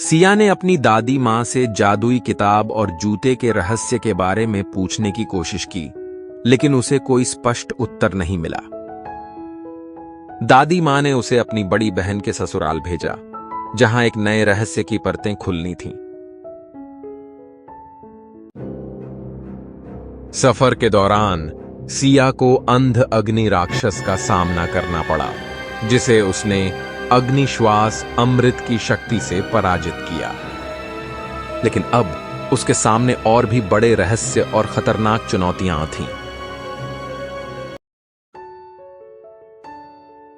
सिया ने अपनी दादी मां से जादुई किताब और जूते के रहस्य के बारे में पूछने की कोशिश की, लेकिन उसे कोई स्पष्ट उत्तर नहीं मिला। दादी मां ने उसे अपनी बड़ी बहन के ससुराल भेजा, जहां एक नए रहस्य की परतें खुलनी थीं। सफर के दौरान सिया को अंध अग्नि राक्षस का सामना करना पड़ा, जिसे उसने अग्निश्वास अमृत की शक्ति से पराजित किया। लेकिन अब उसके सामने और भी बड़े रहस्य और खतरनाक चुनौतियां थीं।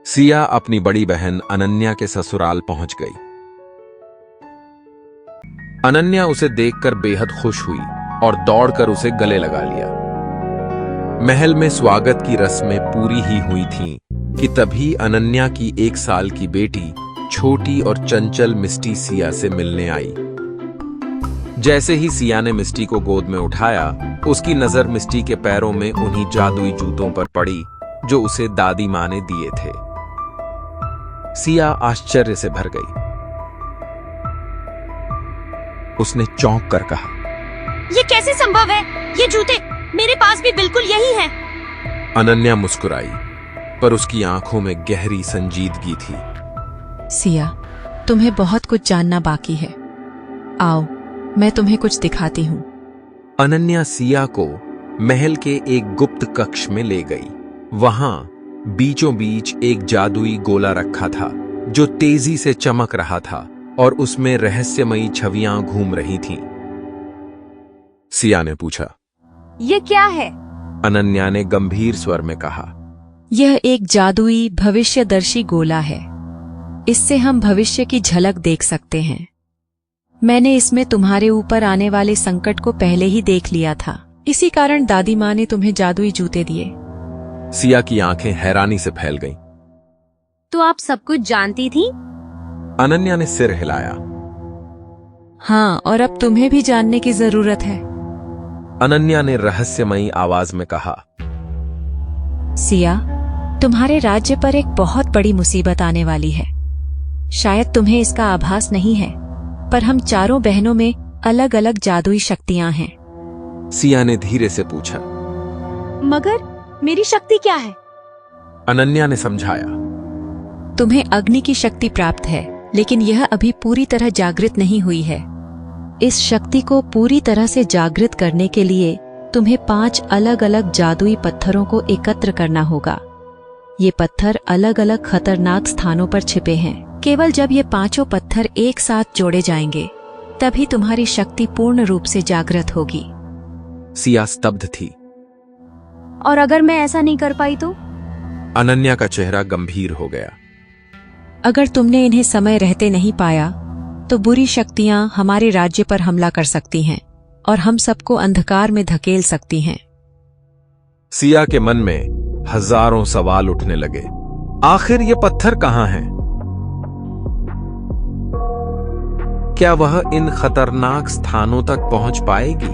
सिया अपनी बड़ी बहन अनन्या के ससुराल पहुंच गई। अनन्या उसे देखकर बेहद खुश हुई और दौड़कर उसे गले लगा लिया। महल में स्वागत की रस्में पूरी ही हुई थीं कि तभी अनन्या की 1 साल की बेटी छोटी और चंचल मिस्टी सिया से मिलने आई। जैसे ही सिया ने मिस्टी को गोद में उठाया, उसकी नजर मिस्टी के पैरों में उन्हीं जादुई जूतों पर पड़ी जो उसे दादी मां ने दिए थे। सिया आश्चर्य से भर गई। उसने चौंक कर कहा, ये कैसे संभव है? ये जूते मेरे पास भी बिल्कुल यही हैं। अनन्या मुस्कुराई, पर उसकी आंखों में गहरी संजीदगी थी। सिया, तुम्हें बहुत कुछ जानना बाकी है। आओ, मैं तुम्हें कुछ दिखाती हूँ। अनन्या सिया को महल के एक गुप्त कक्ष में ले गई। वहां बीचों बीच एक जादुई गोला रखा था जो तेजी से चमक रहा था और उसमें रहस्यमयी छवियां घूम रही थीं। सिया ने पूछा, ये क्या है? अनन्या ने गंभीर स्वर में कहा, यह एक जादुई भविष्यदर्शी गोला है। इससे हम भविष्य की झलक देख सकते हैं। मैंने इसमें तुम्हारे ऊपर आने वाले संकट को पहले ही देख लिया था। इसी कारण दादी माँ ने तुम्हें जादुई जूते दिए। सिया की आंखें हैरानी से फैल गईं। तो आप सब कुछ जानती थी? अनन्या ने सिर हिलाया। हाँ, और अब तुम्हें भी जानने की जरूरत है। अनन्या ने रहस्यमयी आवाज में कहा, सिया, तुम्हारे राज्य पर एक बहुत बड़ी मुसीबत आने वाली है। शायद तुम्हें इसका आभास नहीं है, पर हम चारों बहनों में अलग अलग जादुई शक्तियां हैं। सिया ने धीरे से पूछा, मगर मेरी शक्ति क्या है? अनन्या ने समझाया, तुम्हें अग्नि की शक्ति प्राप्त है, लेकिन यह अभी पूरी तरह जागृत नहीं हुई है। इस शक्ति को पूरी तरह से जागृत करने के लिए तुम्हें 5 अलग अलग जादुई पत्थरों को एकत्र करना होगा। ये पत्थर अलग अलग खतरनाक स्थानों पर छिपे हैं। केवल जब ये 5 पत्थर एक साथ जोड़े जाएंगे, तभी तुम्हारी शक्ति पूर्ण रूप से जागृत होगी। सिया स्तब्ध थी। और अगर मैं ऐसा नहीं कर पाई तो? अनन्या का चेहरा गंभीर हो गया। अगर तुमने इन्हें समय रहते नहीं पाया, तो बुरी शक्तियां हमारे राज्य पर हमला कर सकती हैं और हम सबको अंधकार में धकेल सकती हैं। सिया के मन में हजारों सवाल उठने लगे। आखिर ये पत्थर कहां हैं? क्या वह इन खतरनाक स्थानों तक पहुंच पाएगी?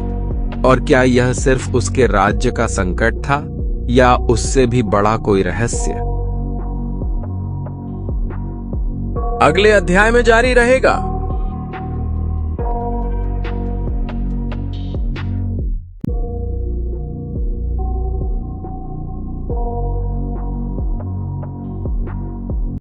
और क्या यह सिर्फ उसके राज्य का संकट था या उससे भी बड़ा कोई रहस्य? अगले अध्याय में जारी रहेगा।